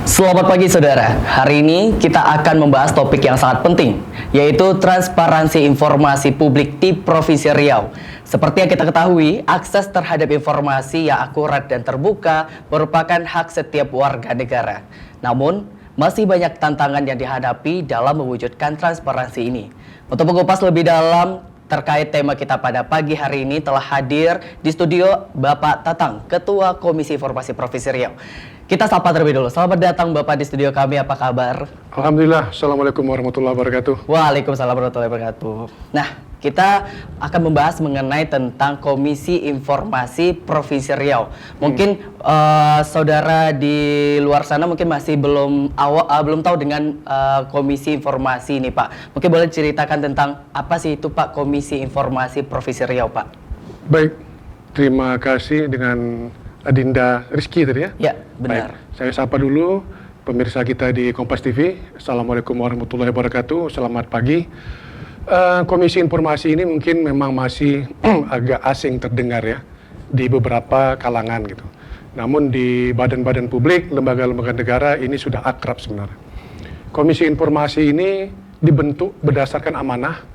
Selamat pagi saudara, hari ini kita akan membahas topik yang sangat penting, yaitu transparansi informasi publik di Provinsi Riau. Seperti yang kita ketahui, akses terhadap informasi yang akurat dan terbuka merupakan hak setiap warga negara. Namun, masih banyak tantangan yang dihadapi dalam mewujudkan transparansi ini. Untuk mengupas lebih dalam terkait tema kita pada pagi hari ini, telah hadir di studio Bapak Tatang, Ketua Komisi Informasi Provinsi Riau. Kita sapa terlebih dulu. Selamat datang Bapak di studio kami, apa kabar? Alhamdulillah, Assalamualaikum warahmatullahi wabarakatuh. Waalaikumsalam warahmatullahi wabarakatuh. Nah, kita akan membahas mengenai tentang Komisi Informasi Provinsi Riau. Mungkin saudara di luar sana mungkin masih belum tahu dengan Komisi Informasi ini, Pak. Mungkin boleh ceritakan tentang apa sih itu, Pak, Komisi Informasi Provinsi Riau, Pak? Baik, terima kasih dengan Adinda Rizky tadi ya? Ya, benar. Baik, saya sapa dulu pemirsa kita di Kompas TV. Assalamualaikum warahmatullahi wabarakatuh, selamat pagi. Komisi Informasi ini mungkin memang masih agak asing terdengar ya di beberapa kalangan gitu. Namun di badan-badan publik, lembaga-lembaga negara ini sudah akrab sebenarnya. Komisi Informasi ini dibentuk berdasarkan amanah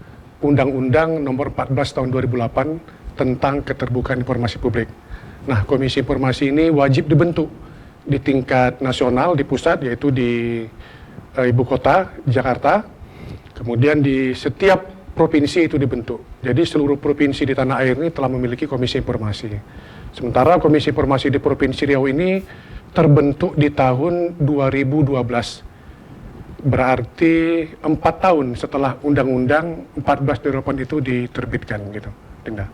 Undang-Undang Nomor 14 Tahun 2008 tentang Keterbukaan Informasi Publik. Nah, Komisi Informasi ini wajib dibentuk di tingkat nasional, di pusat, yaitu di Ibu Kota, Jakarta. Kemudian di setiap provinsi itu dibentuk. Jadi seluruh provinsi di tanah air ini telah memiliki Komisi Informasi. Sementara Komisi Informasi di Provinsi Riau ini terbentuk di tahun 2012. Berarti 4 tahun setelah Undang-Undang 14 2008 itu diterbitkan gitu, Dinda.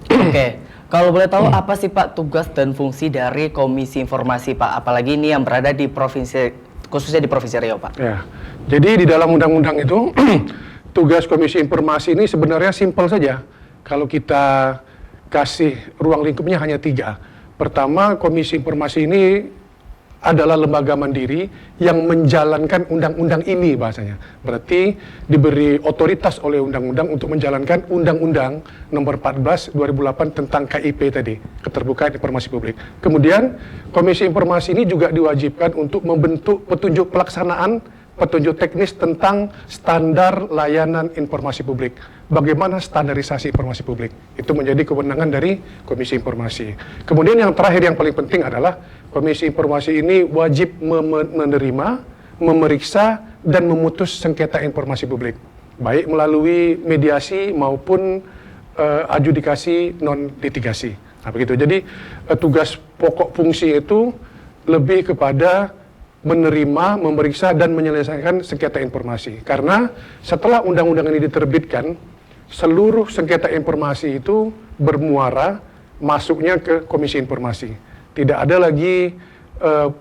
Oke, kalau boleh tahu apa sih Pak tugas dan fungsi dari Komisi Informasi, Pak? Apalagi ini yang berada di provinsi, khususnya di Provinsi Riau, Pak. Ya, jadi di dalam undang-undang itu tugas Komisi Informasi ini sebenarnya simpel saja. Kalau kita kasih ruang lingkupnya hanya 3. Pertama, Komisi Informasi ini adalah lembaga mandiri yang menjalankan undang-undang ini bahasanya. Berarti diberi otoritas oleh undang-undang untuk menjalankan Undang-Undang Nomor 14 2008 tentang KIP tadi, Keterbukaan Informasi Publik. Kemudian Komisi Informasi ini juga diwajibkan untuk membentuk petunjuk pelaksanaan, petunjuk teknis tentang standar layanan informasi publik. Bagaimana standarisasi informasi publik. Itu menjadi kewenangan dari Komisi Informasi. Kemudian yang terakhir yang paling penting adalah Komisi Informasi ini wajib menerima, memeriksa, dan memutus sengketa informasi publik. Baik melalui mediasi maupun adjudikasi non-litigasi. Nah, begitu. Jadi tugas pokok fungsi itu lebih kepada menerima, memeriksa, dan menyelesaikan sengketa informasi. Karena setelah undang-undang ini diterbitkan, seluruh sengketa informasi itu bermuara masuknya ke Komisi Informasi. Tidak ada lagi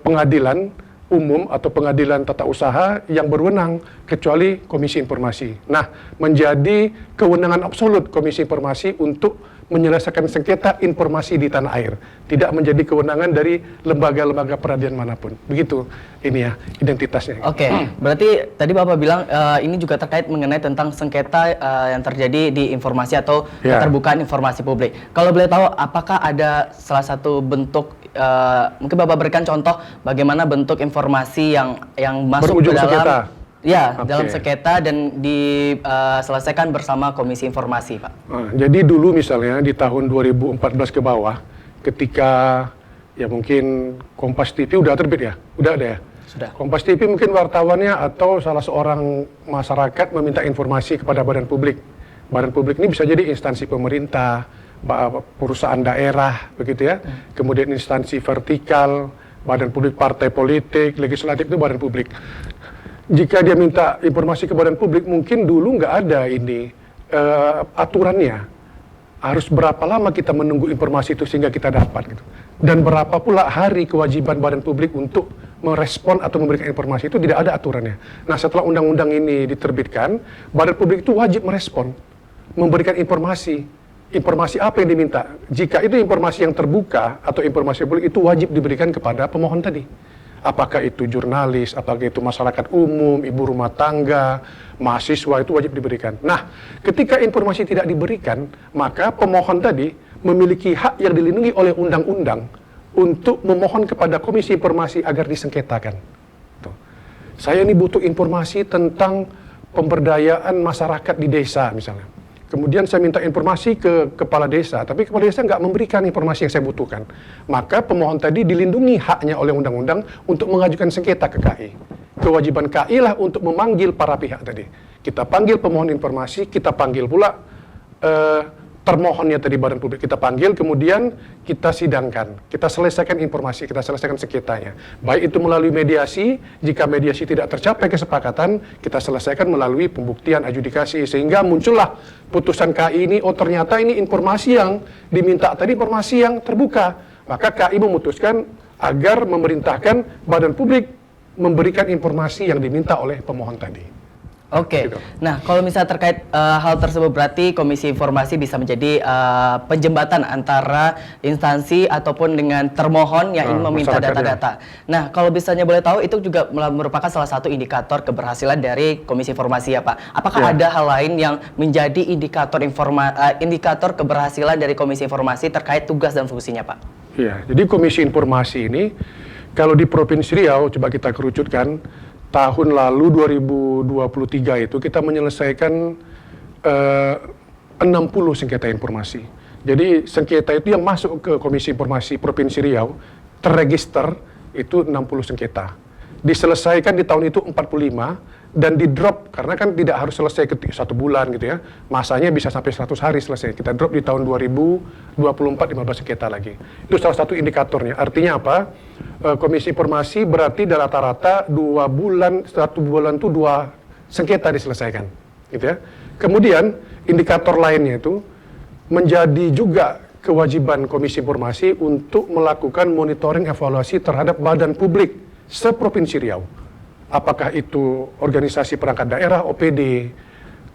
pengadilan umum atau pengadilan tata usaha yang berwenang kecuali Komisi Informasi. Nah, menjadi kewenangan absolut Komisi Informasi untuk menyelesaikan sengketa informasi di tanah air. Tidak menjadi kewenangan dari lembaga-lembaga peradilan manapun. Begitu ini ya identitasnya. Oke, berarti tadi Bapak bilang ini juga terkait mengenai tentang sengketa yang terjadi di informasi atau keterbukaan informasi publik. Kalau boleh tahu, apakah ada salah satu bentuk, mungkin Bapak berikan contoh bagaimana bentuk informasi yang masuk ke dalam sengketa. Ya, dalam sengketa dan diselesaikan bersama Komisi Informasi, Pak. Nah, jadi dulu misalnya di tahun 2014 ke bawah, ketika ya mungkin Kompas TV udah terbit ya, udah ada ya. Sudah. Kompas TV mungkin wartawannya atau salah seorang masyarakat meminta informasi kepada badan publik. Badan publik ini bisa jadi instansi pemerintah, perusahaan daerah, begitu ya. Kemudian instansi vertikal, badan publik partai politik, legislatif itu badan publik. Jika dia minta informasi ke badan publik, mungkin dulu nggak ada ini aturannya. Harus berapa lama kita menunggu informasi itu sehingga kita dapat gitu. Dan berapa pula hari kewajiban badan publik untuk merespon atau memberikan informasi itu tidak ada aturannya. Nah, setelah undang-undang ini diterbitkan, badan publik itu wajib merespon, memberikan informasi. Informasi apa yang diminta? Jika itu informasi yang terbuka atau informasi publik, itu wajib diberikan kepada pemohon tadi. Apakah itu jurnalis, apakah itu masyarakat umum, ibu rumah tangga, mahasiswa, itu wajib diberikan. Nah, ketika informasi tidak diberikan, maka pemohon tadi memiliki hak yang dilindungi oleh undang-undang untuk memohon kepada Komisi Informasi agar disengketakan. Saya ini butuh informasi tentang pemberdayaan masyarakat di desa misalnya. Kemudian saya minta informasi ke kepala desa, tapi kepala desa nggak memberikan informasi yang saya butuhkan. Maka pemohon tadi dilindungi haknya oleh undang-undang untuk mengajukan sengketa ke KI. Kewajiban KI lah untuk memanggil para pihak tadi. Kita panggil pemohon informasi, kita panggil pula termohonnya tadi badan publik, kita panggil, kemudian kita sidangkan, kita selesaikan informasi, kita selesaikan sengketanya. Baik itu melalui mediasi, jika mediasi tidak tercapai kesepakatan, kita selesaikan melalui pembuktian adjudikasi, sehingga muncullah putusan KI ini, oh ternyata ini informasi yang diminta tadi, informasi yang terbuka. Maka KI memutuskan agar memerintahkan badan publik memberikan informasi yang diminta oleh pemohon tadi. Oke, Gitu. nah kalau misalnya terkait hal tersebut berarti Komisi Informasi bisa menjadi penjembatan antara instansi ataupun dengan termohon yang ingin meminta masyarakat, data-data. Nah kalau misalnya boleh tahu itu juga merupakan salah satu indikator keberhasilan dari Komisi Informasi ya Pak. Apakah ada hal lain yang menjadi indikator keberhasilan dari Komisi Informasi terkait tugas dan fungsinya Pak? Iya, jadi Komisi Informasi ini kalau di Provinsi Riau coba kita kerucutkan. Tahun lalu 2023 itu kita menyelesaikan 60 sengketa informasi. Jadi sengketa itu yang masuk ke Komisi Informasi Provinsi Riau terregister itu 60 sengketa. Diselesaikan di tahun itu 45 dan di drop karena kan tidak harus selesai ketika 1 bulan gitu ya. Masanya bisa sampai 100 hari selesai. Kita drop di tahun 2024 15 sengketa lagi. Itu salah satu indikatornya. Artinya apa? Komisi Informasi berarti rata-rata 2 bulan, 1 bulan itu 2 sengketa diselesaikan, gitu ya. Kemudian indikator lainnya itu menjadi juga kewajiban Komisi Informasi untuk melakukan monitoring evaluasi terhadap badan publik se-Provinsi Riau. Apakah itu organisasi perangkat daerah, OPD,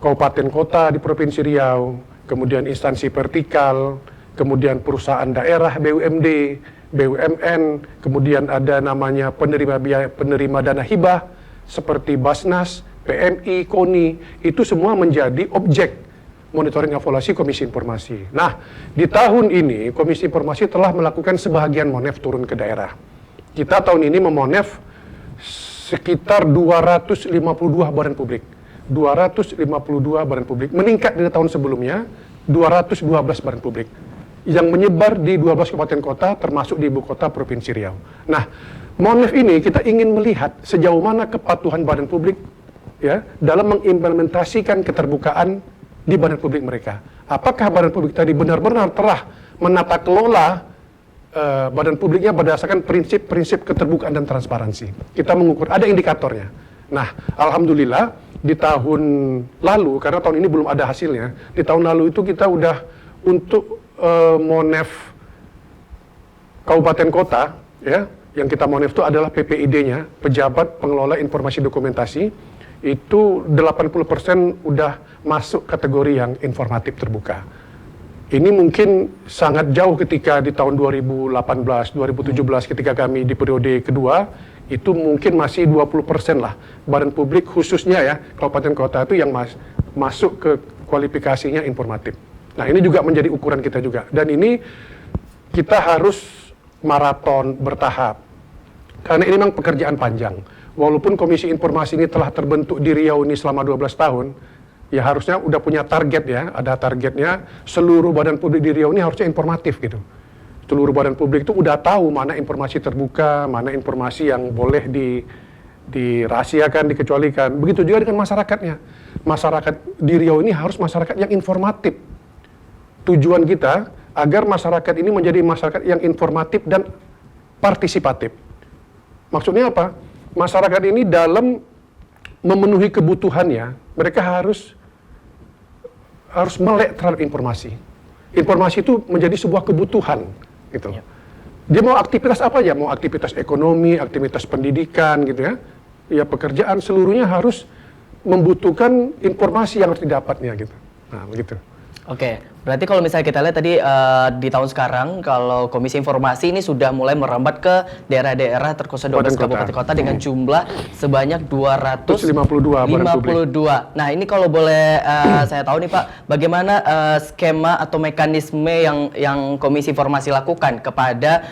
kabupaten kota di Provinsi Riau, kemudian instansi vertikal, kemudian perusahaan daerah, BUMD, BUMN, kemudian ada namanya penerima dana hibah seperti Basnas, PMI, KONI, itu semua menjadi objek monitoring evaluasi Komisi Informasi. Nah, di tahun ini Komisi Informasi telah melakukan sebahagian monef turun ke daerah. Kita tahun ini memonef sekitar 252 badan publik. 252 badan publik, meningkat dari tahun sebelumnya 212 badan publik. Yang menyebar di 12 kabupaten kota termasuk di ibu kota Provinsi Riau. Nah, monef ini kita ingin melihat sejauh mana kepatuhan badan publik ya dalam mengimplementasikan keterbukaan di badan publik mereka. Apakah badan publik tadi benar-benar telah menata kelola badan publiknya berdasarkan prinsip-prinsip keterbukaan dan transparansi. Kita mengukur, ada indikatornya. Nah, alhamdulillah di tahun lalu, karena tahun ini belum ada hasilnya, di tahun lalu itu kita udah untuk monef kabupaten kota ya, yang kita monef itu adalah PPID-nya, pejabat pengelola informasi dokumentasi, itu 80% udah masuk kategori yang informatif terbuka. Ini mungkin sangat jauh ketika di tahun 2018, 2017 ketika kami di periode kedua, itu mungkin masih 20% lah badan publik khususnya ya, kabupaten kota itu yang masuk ke kualifikasinya informatif. Nah, ini juga menjadi ukuran kita juga. Dan ini kita harus maraton bertahap. Karena ini memang pekerjaan panjang. Walaupun Komisi Informasi ini telah terbentuk di Riau ini selama 12 tahun, ya harusnya udah punya target ya, ada targetnya seluruh badan publik di Riau ini harusnya informatif gitu. Seluruh badan publik itu udah tahu mana informasi terbuka, mana informasi yang boleh dirahasiakan, dikecualikan. Begitu juga dengan masyarakatnya. Masyarakat di Riau ini harus masyarakat yang informatif. Tujuan kita agar masyarakat ini menjadi masyarakat yang informatif dan partisipatif. Maksudnya apa? Masyarakat ini dalam memenuhi kebutuhannya, mereka harus melek terhadap informasi. Informasi itu menjadi sebuah kebutuhan, gitu. Ya. Dia mau aktivitas apa aja, mau aktivitas ekonomi, aktivitas pendidikan, gitu ya. Ya pekerjaan seluruhnya harus membutuhkan informasi yang harus didapatnya, gitu. Nah, begitu. Oke, Berarti kalau misalnya kita lihat tadi di tahun sekarang, kalau Komisi Informasi ini sudah mulai merambat ke daerah-daerah terkhusus 12 kabupaten kota dengan jumlah sebanyak 252 badan publik. 52. Nah ini kalau boleh saya tahu nih Pak, bagaimana skema atau mekanisme yang Komisi Informasi lakukan kepada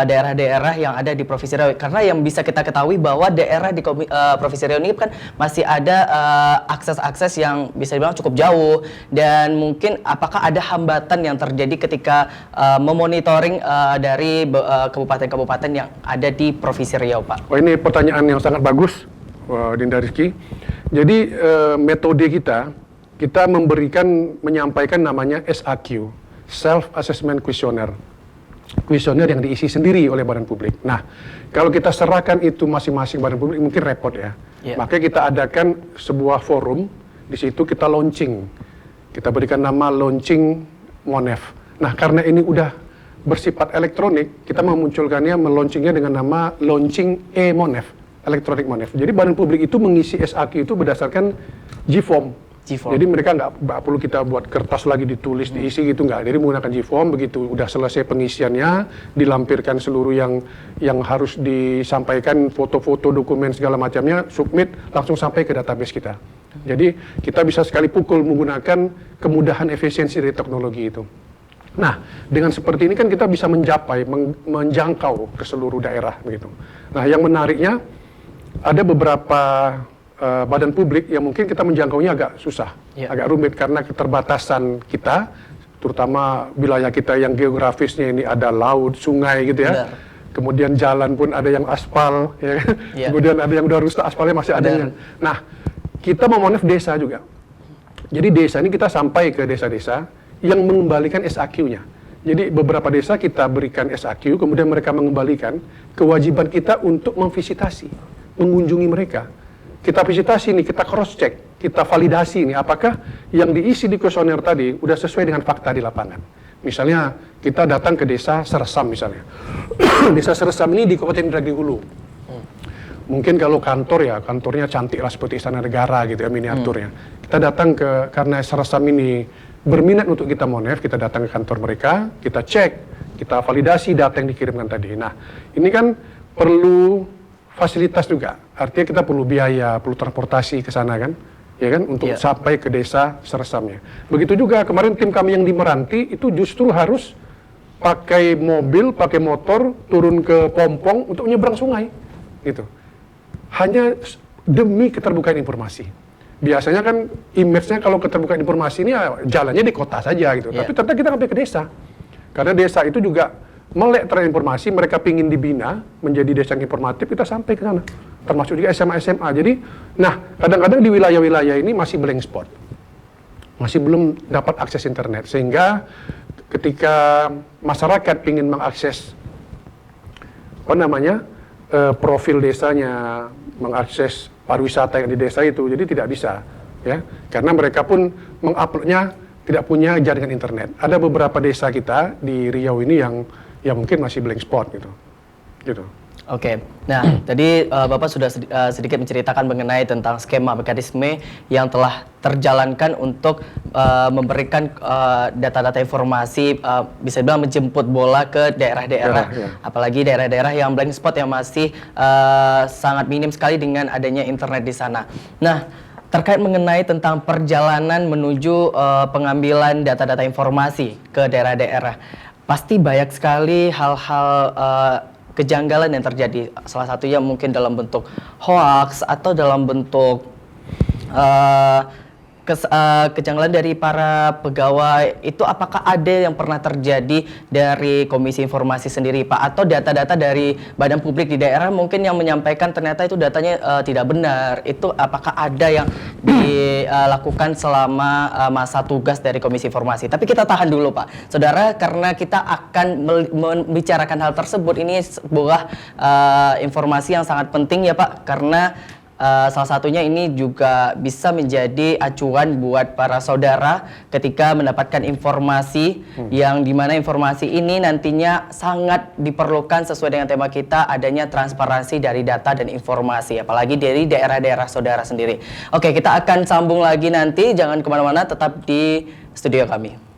daerah-daerah yang ada di Provinsi Riau? Karena yang bisa kita ketahui bahwa daerah di Provinsi Riau ini kan masih ada akses-akses yang bisa dibilang cukup jauh, dan mungkin apakah ada hambatan yang terjadi ketika memonitoring dari kabupaten-kabupaten yang ada di Provinsi Riau, Pak? Oh, ini pertanyaan yang sangat bagus, Dinda Rizky. Jadi metode kita menyampaikan namanya SAQ, Self Assessment Questionnaire. Kuesioner yang diisi sendiri oleh badan publik. Nah, kalau kita serahkan itu masing-masing badan publik mungkin repot ya. Makanya kita adakan sebuah forum, di situ kita launching. Kita berikan nama launching Monef. Nah, karena ini udah bersifat elektronik, kita meluncurkannya dengan nama launching e-Monef, elektronik Monef. Jadi badan publik itu mengisi SAQ itu berdasarkan G-Form. Jadi mereka nggak perlu kita buat kertas lagi ditulis, diisi gitu nggak. Jadi menggunakan G-Form, begitu udah selesai pengisiannya, dilampirkan seluruh yang harus disampaikan, foto-foto, dokumen segala macamnya, submit, langsung sampai ke database kita. Jadi kita bisa sekali pukul menggunakan kemudahan efisiensi dari teknologi itu. Nah, dengan seperti ini kan kita bisa menjangkau ke seluruh daerah begitu. Nah, yang menariknya ada beberapa badan publik yang mungkin kita menjangkaunya agak susah, agak rumit karena keterbatasan kita, terutama wilayah kita yang geografisnya ini ada laut, sungai gitu ya. Benar. Kemudian jalan pun ada yang aspal, ya. Kemudian ada yang udah rusak, aspalnya masih adanya. Nah, kita memonef desa juga. Jadi desa ini kita sampai ke desa-desa yang mengembalikan SAQ-nya. Jadi beberapa desa kita berikan SAQ, kemudian mereka mengembalikan. Kewajiban kita untuk memvisitasi, mengunjungi mereka. Kita visitasi nih, kita cross-check, kita validasi nih, apakah yang diisi di kuesioner tadi udah sesuai dengan fakta di lapangan. Misalnya kita datang ke desa Seresam misalnya. Desa Seresam ini di Kabupaten Indragiri Hulu. Mungkin kalau kantornya cantik lah seperti Istana Negara gitu ya, miniaturnya. Kita datang karena Seresam ini berminat untuk kita monef, kita datang ke kantor mereka, kita cek, kita validasi data yang dikirimkan tadi. Nah, ini kan perlu fasilitas juga, artinya kita perlu biaya, perlu transportasi ke sana kan, ya kan, untuk sampai ke desa Seresamnya. Begitu juga kemarin tim kami yang di Meranti itu justru harus pakai mobil, pakai motor, turun ke Pompong untuk menyeberang sungai, gitu. Hanya demi keterbukaan informasi. Biasanya kan image-nya kalau keterbukaan informasi ini ya jalannya di kota saja gitu. Tapi ternyata kita sampai ke desa. Karena desa itu juga melek terhadap informasi, mereka pingin dibina menjadi desa yang informatif, kita sampai ke sana. Termasuk juga SMA. Jadi, nah kadang-kadang di wilayah-wilayah ini masih blank spot. Masih belum dapat akses internet. Sehingga ketika masyarakat pingin mengakses profil desanya, mengakses pariwisata yang di desa itu, jadi tidak bisa, ya, karena mereka pun menguploadnya tidak punya jaringan internet. Ada beberapa desa kita di Riau ini yang mungkin masih blank spot gitu. Oke, nah tadi Bapak sudah sedikit menceritakan mengenai tentang skema mekanisme yang telah terjalankan untuk memberikan data-data informasi, bisa dibilang menjemput bola ke daerah-daerah, apalagi daerah-daerah yang blank spot yang masih sangat minim sekali dengan adanya internet di sana. Nah, terkait mengenai tentang perjalanan menuju pengambilan data-data informasi ke daerah-daerah, pasti banyak sekali hal-hal kejanggalan yang terjadi. Salah satunya mungkin dalam bentuk hoax atau dalam bentuk kejanggalan dari para pegawai. Itu apakah ada yang pernah terjadi dari Komisi Informasi sendiri, Pak? Atau data-data dari badan publik di daerah mungkin yang menyampaikan ternyata itu datanya tidak benar. Itu apakah ada yang dilakukan selama masa tugas dari Komisi Informasi? Tapi kita tahan dulu, Pak. Saudara, karena kita akan membicarakan hal tersebut, ini sebuah informasi yang sangat penting ya, Pak, karena salah satunya ini juga bisa menjadi acuan buat para saudara ketika mendapatkan informasi yang dimana informasi ini nantinya sangat diperlukan sesuai dengan tema kita, adanya transparansi dari data dan informasi, apalagi dari daerah-daerah saudara sendiri. Oke, kita akan sambung lagi nanti, jangan kemana-mana, tetap di studio kami.